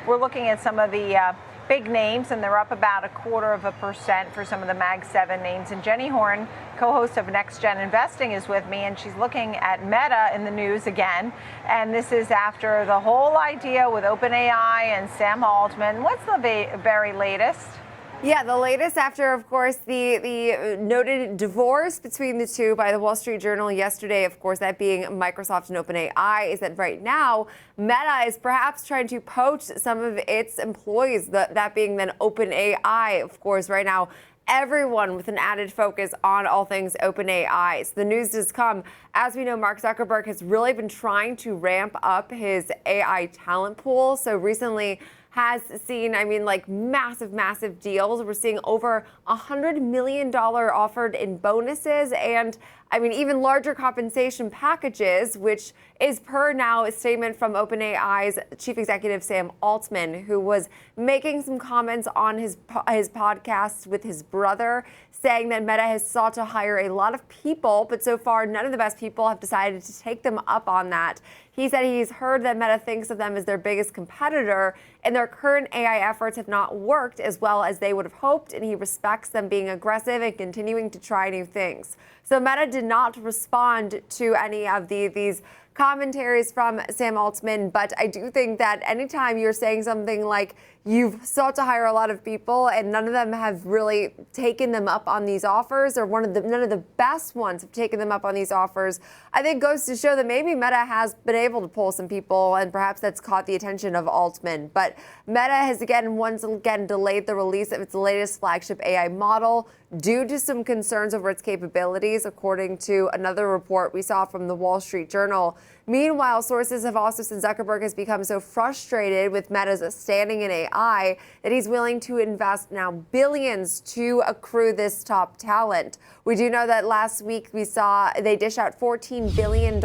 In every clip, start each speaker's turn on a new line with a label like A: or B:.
A: we're looking at some of the big names, and they're up about 0.25% for some of the Mag 7 names. And Jenny Horne, co-host of Next Gen Investing, is with me, and she's looking at Meta in the news again. And this is after the whole idea with OpenAI and Sam Altman. What's the very latest?
B: Yeah, the latest after, of course, the noted divorce between the two by the Wall Street Journal yesterday, of course, that being Microsoft and OpenAI, is that right now, Meta is perhaps trying to poach some of its employees, that being then OpenAI, of course, right now. Everyone with an added focus on all things OpenAI. So the news does come. As we know, Mark Zuckerberg has really been trying to ramp up his AI talent pool. So recently has seen, like massive deals. We're seeing over $100 million offered in bonuses and even larger compensation packages, which is per now a statement from OpenAI's chief executive, Sam Altman, who was making some comments on his podcast with his brother, saying that Meta has sought to hire a lot of people, but so far none of the best people have decided to take them up on that. He said he's heard that Meta thinks of them as their biggest competitor, and their current AI efforts have not worked as well as they would have hoped, and he respects them being aggressive and continuing to try new things. So Meta did not respond to any of these commentaries from Sam Altman, but I do think that anytime you're saying something like you've sought to hire a lot of people and none of them have really taken them up on these offers, or none of the best ones have taken them up on these offers, I think goes to show that maybe Meta has been able to pull some people, and perhaps that's caught the attention of Altman. But Meta has once again delayed the release of its latest flagship AI model due to some concerns over its capabilities, according to another report we saw from the Wall Street Journal. Meanwhile, sources have also said Zuckerberg has become so frustrated with Meta's standing in AI that he's willing to invest now billions to accrue this top talent. We do know that last week we saw they dish out $14 billion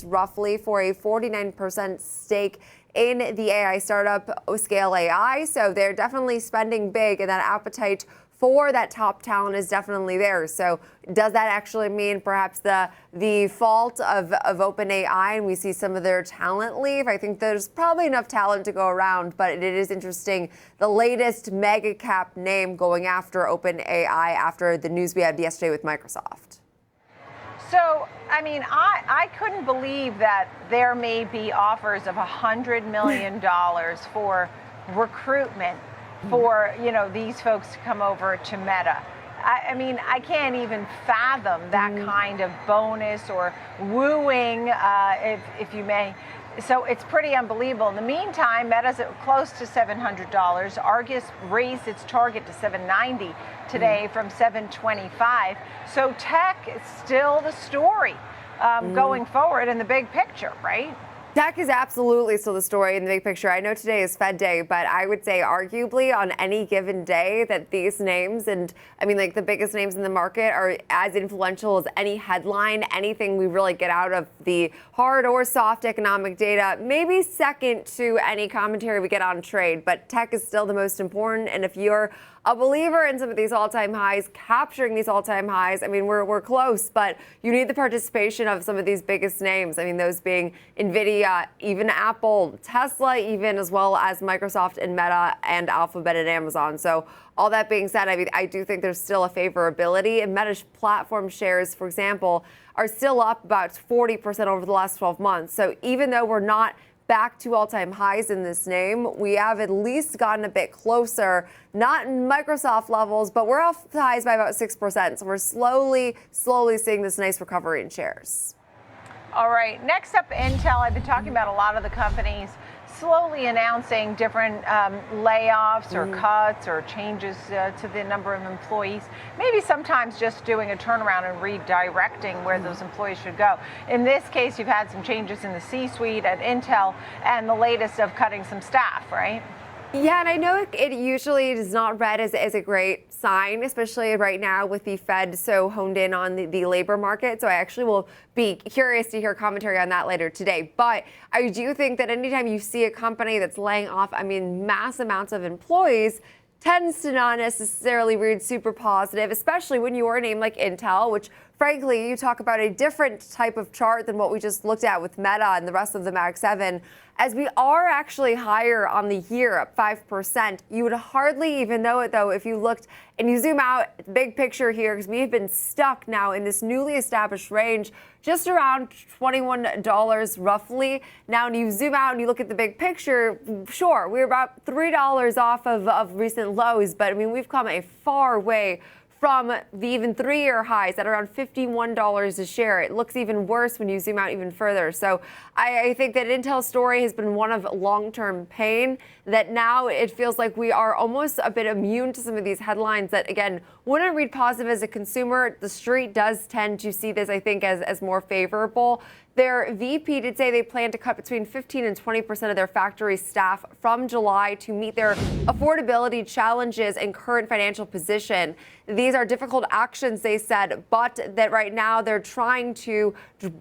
B: roughly for a 49% stake in the AI startup Scale AI. So they're definitely spending big, and that appetite for that top talent is definitely there. So does that actually mean perhaps the fault of OpenAI and we see some of their talent leave? I think there's probably enough talent to go around, but it is interesting. The latest mega cap name going after OpenAI after the news we had yesterday with Microsoft.
A: So, I couldn't believe that there may be offers of $100 million for recruitment for, these folks to come over to Meta. I can't even fathom that kind of bonus or wooing, if you may. So it's pretty unbelievable. In the meantime, Meta's at close to $700. Argus raised its target to $790 today from $725. So tech is still the story going forward in the big picture, right?
B: Tech is absolutely still the story in the big picture. I know today is Fed Day, but I would say arguably on any given day that these names and the biggest names in the market are as influential as any headline, anything we really get out of the hard or soft economic data, maybe second to any commentary we get on trade, but tech is still the most important. And if you're a believer in some of these all-time highs, capturing these all-time highs, we're close, but you need the participation of some of these biggest names. Those being NVIDIA, even Apple, Tesla, even as well as Microsoft and Meta and Alphabet and Amazon. So all that being said, I do think there's still a favorability. And Meta's platform shares, for example, are still up about 40% over the last 12 months. So even though we're not back to all-time highs in this name, we have at least gotten a bit closer, not in Microsoft levels, but we're off the highs by about 6%. So we're slowly seeing this nice recovery in shares.
A: All right, next up, Intel. I've been talking about a lot of the companies slowly announcing different layoffs or cuts or changes to the number of employees, maybe sometimes just doing a turnaround and redirecting where those employees should go. In this case, you've had some changes in the C-suite at Intel and the latest of cutting some staff, right?
B: Yeah, and I know it usually is not read as a great sign, especially right now with the Fed so honed in on the labor market. So I actually will be curious to hear commentary on that later today. But I do think that anytime you see a company that's laying off, mass amounts of employees, tends to not necessarily read super positive, especially when you are a name like Intel, which frankly, you talk about a different type of chart than what we just looked at with Meta and the rest of the Mag 7, as we are actually higher on the year, up 5%. You would hardly even know it, though, if you looked and you zoom out at the big picture here, because we have been stuck now in this newly established range, just around $21 roughly. Now, when you zoom out and you look at the big picture, sure, we're about $3 off of recent lows, but I mean, we've come a far way from the even 3-year highs at around $51 a share. It looks even worse when you zoom out even further. So I think that Intel's story has been one of long-term pain, that now it feels like we are almost a bit immune to some of these headlines that, again, wouldn't read positive as a consumer. The street does tend to see this, I think, as more favorable. Their VP did say they plan to cut between 15 and 20% of their factory staff from July to meet their affordability challenges and current financial position. These are difficult actions, they said, but that right now they're trying to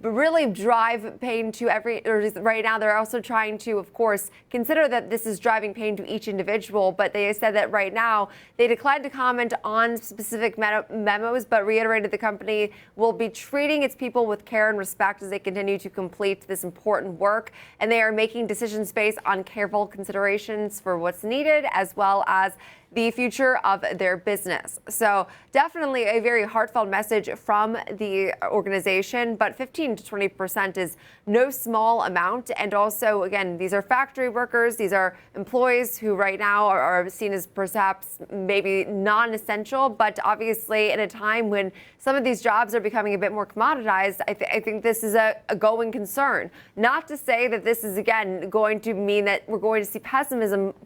B: really drive pain to right now they're also trying to, of course, consider that this is driving pain to each individual. But they said that right now they declined to comment on specific memos, but reiterated the company will be treating its people with care and respect as they continue to complete this important work. And they are making decisions based on careful considerations for what's needed, as well as the future of their business. So definitely a very heartfelt message from the organization, but 15 to 20% is no small amount. And also, again, these are factory workers. These are employees who right now are seen as perhaps maybe non-essential, but obviously in a time when some of these jobs are becoming a bit more commoditized, I think this is a going concern. Not to say that this is, again, going to mean that we're going to see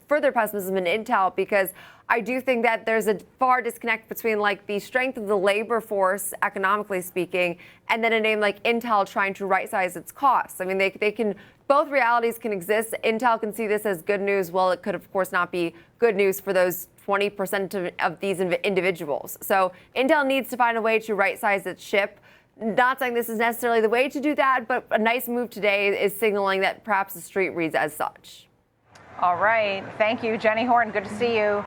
B: further pessimism in Intel, because I do think that there's a far disconnect between like the strength of the labor force, economically speaking, and then a name like Intel trying to right-size its costs. I mean, they can, both realities can exist. Intel can see this as good news. Well, it could, of course, not be good news for those 20% of these individuals. So Intel needs to find a way to right-size its ship. Not saying this is necessarily the way to do that, but a nice move today is signaling that perhaps the street reads as such.
A: All right. Thank you, Jenny Horne. Good to see you.